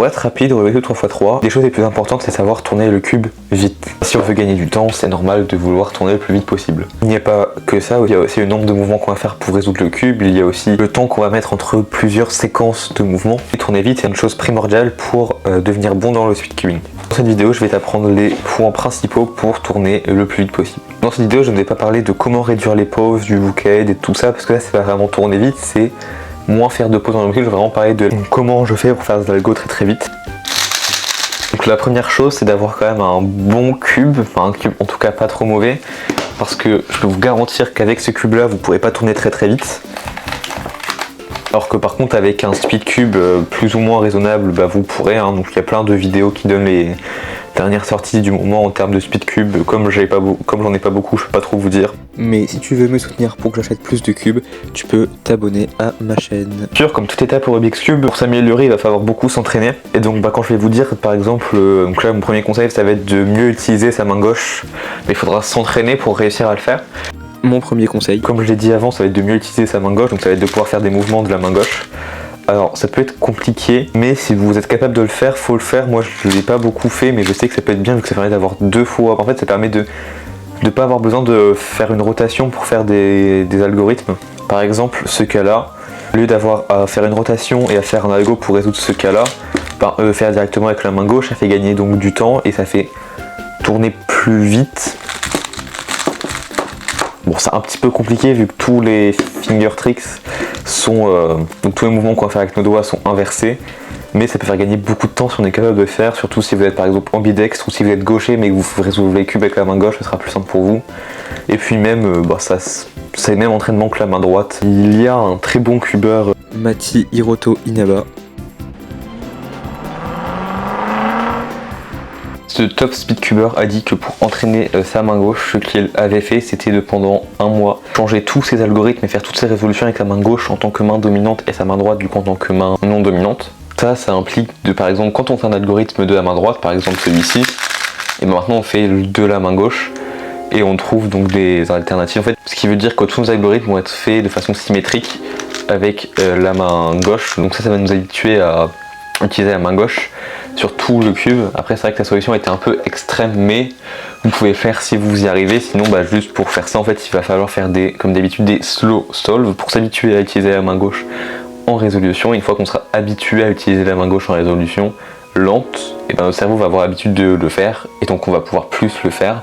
Pour être rapide, avec le 3x3, des choses les plus importantes, c'est savoir tourner le cube vite. Si on veut gagner du temps, c'est normal de vouloir tourner le plus vite possible. Il n'y a pas que ça, il y a aussi le nombre de mouvements qu'on va faire pour résoudre le cube, il y a aussi le temps qu'on va mettre entre plusieurs séquences de mouvements. Et tourner vite, c'est une chose primordiale pour devenir bon dans le speedcubing. Dans cette vidéo, je vais t'apprendre les points principaux pour tourner le plus vite possible. Dans cette vidéo, je ne vais pas parler de comment réduire les pauses, du look-ahead et tout ça, parce que là, c'est pas vraiment tourner vite, c'est moins faire de pauses dans le look-ahead. Je vais vraiment parler de comment je fais pour faire des algos très vite. Donc la première chose, c'est d'avoir quand même un bon cube, enfin un cube en tout cas pas trop mauvais, parce que je peux vous garantir qu'avec ce cube là, vous pourrez pas tourner très vite. Alors que par contre avec un speed cube plus ou moins raisonnable, bah vous pourrez, hein. Donc il y a plein de vidéos qui donnent les dernières sorties du moment en termes de speed cube. Comme j'en ai pas beaucoup, je peux pas trop vous dire. Mais si tu veux me soutenir pour que j'achète plus de cubes, tu peux t'abonner à ma chaîne. Sûr, comme toute étape au Rubik's Cube, pour s'améliorer, il va falloir beaucoup s'entraîner. Et donc quand je vais vous dire, par exemple, donc là mon premier conseil, ça va être de mieux utiliser sa main gauche. Mais il faudra s'entraîner pour réussir à le faire. Mon premier conseil, comme je l'ai dit avant, ça va être de mieux utiliser sa main gauche, donc ça va être de pouvoir faire des mouvements de la main gauche. Alors ça peut être compliqué, mais si vous êtes capable de le faire, faut le faire. Moi je ne l'ai pas beaucoup fait, mais je sais que ça peut être bien vu que ça permet d'avoir deux fois. En fait ça permet de ne pas avoir besoin de faire une rotation pour faire des algorithmes. Par exemple ce cas-là, au lieu d'avoir à faire une rotation et à faire un algo pour résoudre ce cas-là, faire directement avec la main gauche, ça fait gagner donc du temps et ça fait tourner plus vite. Bon, c'est un petit peu compliqué vu que tous les finger tricks sont, donc tous les mouvements qu'on va faire avec nos doigts sont inversés, mais ça peut faire gagner beaucoup de temps si on est capable de le faire, surtout si vous êtes par exemple ambidextre ou si vous êtes gaucher mais que vous résolvez les cubes avec la main gauche, ce sera plus simple pour vous. Et puis même, c'est le même entraînement que la main droite. Il y a un très bon cubeur, Mati Hiroto Inaba. Ce top speedcuber a dit que pour entraîner sa main gauche, ce qu'il avait fait, c'était de pendant un mois changer tous ses algorithmes et faire toutes ses résolutions avec la main gauche en tant que main dominante et sa main droite du coup en tant que main non dominante. Ça implique de, par exemple, quand on fait un algorithme de la main droite, par exemple celui-ci, et maintenant on fait de la main gauche et on trouve donc des alternatives. En fait, ce qui veut dire que tous nos algorithmes vont être faits de façon symétrique avec la main gauche. Donc ça va nous habituer à utiliser la main gauche sur tout le cube. Après c'est vrai que la solution était un peu extrême, mais vous pouvez faire si vous y arrivez. Sinon juste pour faire ça en fait il va falloir faire comme d'habitude des slow solve pour s'habituer à utiliser la main gauche en résolution. Et une fois qu'on sera habitué à utiliser la main gauche en résolution lente, et notre cerveau va avoir l'habitude de le faire et donc on va pouvoir plus le faire.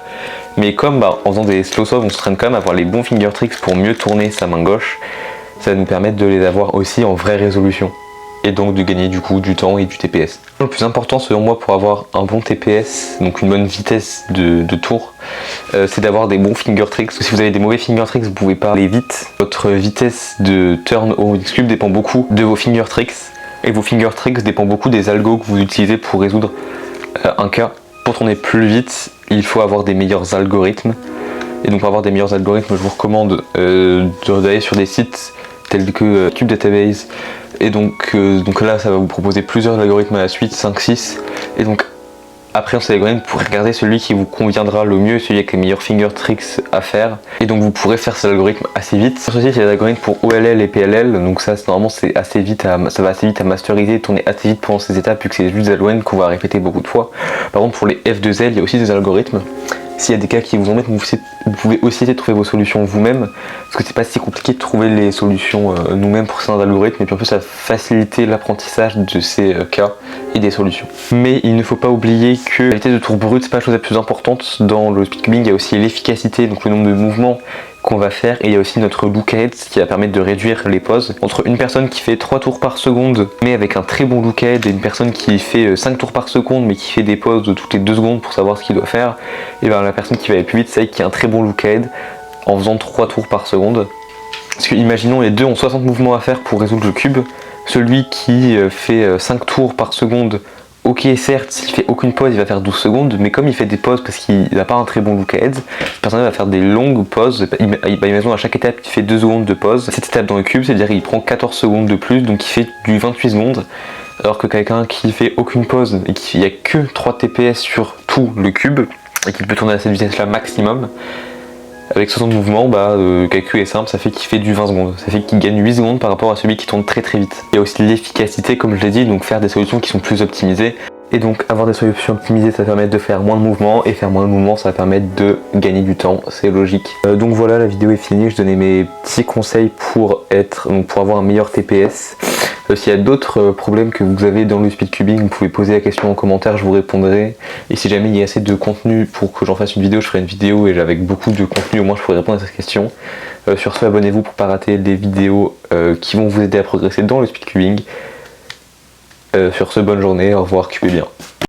Mais comme en faisant des slow solve on se traîne quand même à avoir les bons finger tricks pour mieux tourner sa main gauche, ça va nous permettre de les avoir aussi en vraie résolution et donc de gagner du coup du temps et du TPS. Le plus important selon moi pour avoir un bon TPS, donc une bonne vitesse de tour, c'est d'avoir des bons finger tricks. Parce que si vous avez des mauvais finger tricks, vous pouvez pas aller vite. Votre vitesse de turn au Rubik's Cube dépend beaucoup de vos finger tricks, et vos finger tricks dépendent beaucoup des algos que vous utilisez pour résoudre un cas. Pour tourner plus vite, il faut avoir des meilleurs algorithmes, et donc pour avoir des meilleurs algorithmes, je vous recommande d'aller sur des sites tels que Cube Database. Et donc là ça va vous proposer plusieurs algorithmes à la suite, 5-6, et donc après dans ces algorithmes vous pourrez regarder celui qui vous conviendra le mieux, celui avec les meilleurs finger tricks à faire, et donc vous pourrez faire ces algorithmes assez vite. Sur ce site il y a des algorithmes pour OLL et PLL, donc ça normalement ça va assez vite à masteriser, tourner assez vite pendant ces étapes vu que c'est juste des algorithmes qu'on va répéter beaucoup de fois. Par contre pour les F2L il y a aussi des algorithmes. S'il y a des cas qui vous embêtent, vous pouvez aussi essayer de trouver vos solutions vous-même, parce que c'est pas si compliqué de trouver les solutions nous-mêmes pour certains algorithmes, et puis en plus ça va faciliter l'apprentissage de ces cas et des solutions. Mais il ne faut pas oublier que la vitesse de tour brute c'est pas la chose la plus importante dans le speedcubing. Il y a aussi l'efficacité, donc le nombre de mouvements qu'on va faire, et il y a aussi notre look ahead qui va permettre de réduire les pauses. Entre une personne qui fait 3 tours par seconde mais avec un très bon look ahead et une personne qui fait 5 tours par seconde mais qui fait des pauses de toutes les 2 secondes pour savoir ce qu'il doit faire, et bien la personne qui va aller plus vite c'est elle qui a un très bon look ahead en faisant 3 tours par seconde. Parce que imaginons les deux ont 60 mouvements à faire pour résoudre le cube, celui qui fait 5 tours par seconde, ok certes s'il fait aucune pause il va faire 12 secondes, mais comme il fait des pauses parce qu'il n'a pas un très bon look ahead, cette personne va faire des longues pauses. Imaginons à chaque étape il fait 2 secondes de pause. Cette étape dans le cube, c'est-à-dire qu'il prend 14 secondes de plus, donc il fait du 28 secondes, alors que quelqu'un qui fait aucune pause et qu'il n'y a que 3 TPS sur tout le cube et qu'il peut tourner à cette vitesse là maximum, avec 60 mouvements, le calcul est simple, ça fait qu'il fait du 20 secondes. Ça fait qu'il gagne 8 secondes par rapport à celui qui tourne très très vite. Il y a aussi l'efficacité, comme je l'ai dit, donc faire des solutions qui sont plus optimisées. Et donc avoir des solutions optimisées, ça va permettre de faire moins de mouvements, et faire moins de mouvements, ça va permettre de gagner du temps, c'est logique. Donc voilà, la vidéo est finie, je donnais mes petits conseils pour avoir un meilleur TPS. S'il y a d'autres problèmes que vous avez dans le speedcubing, vous pouvez poser la question en commentaire, je vous répondrai. Et si jamais il y a assez de contenu pour que j'en fasse une vidéo, je ferai une vidéo, et avec beaucoup de contenu, au moins je pourrai répondre à cette question. Sur ce, abonnez-vous pour pas rater des vidéos qui vont vous aider à progresser dans le speedcubing. Sur ce, bonne journée, au revoir, cubez bien.